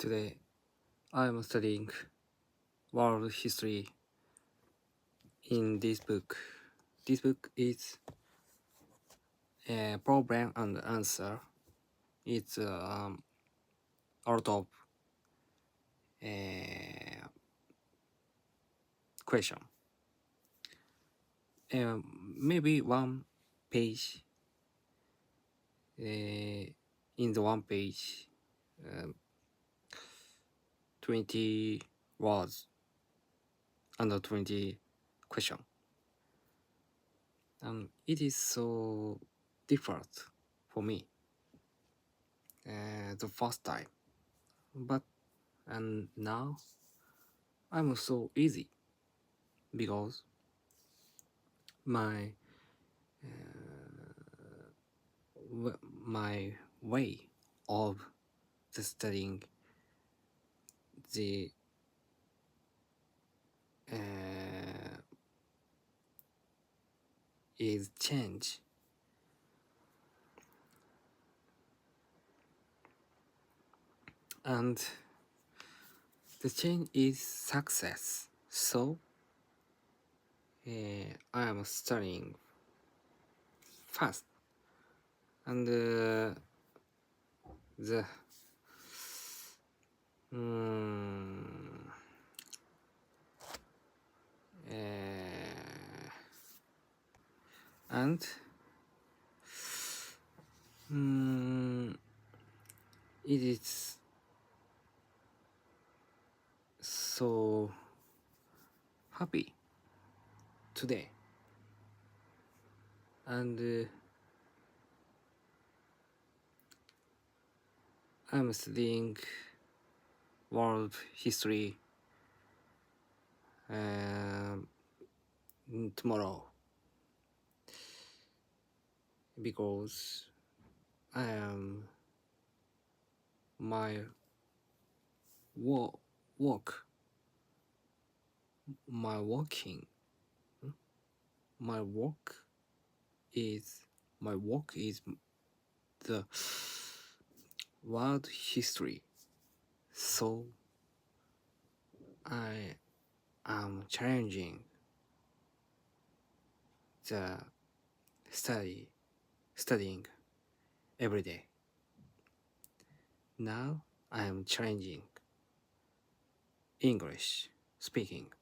Today I am studying world history in this book. This book is a problem and answer. It's out of a question. Maybe one page. In the one page, 20 words under 20 question. It is so difficult for me the first time, but and now I'm so easy because my my way of the studying the is change, and the change is success. So I am studying fast, and the and it is so happy today, and I'm studying world history tomorrow because I am my work my working my work is the world history, so I am challenging the studying every day. Now I am challenging English speaking.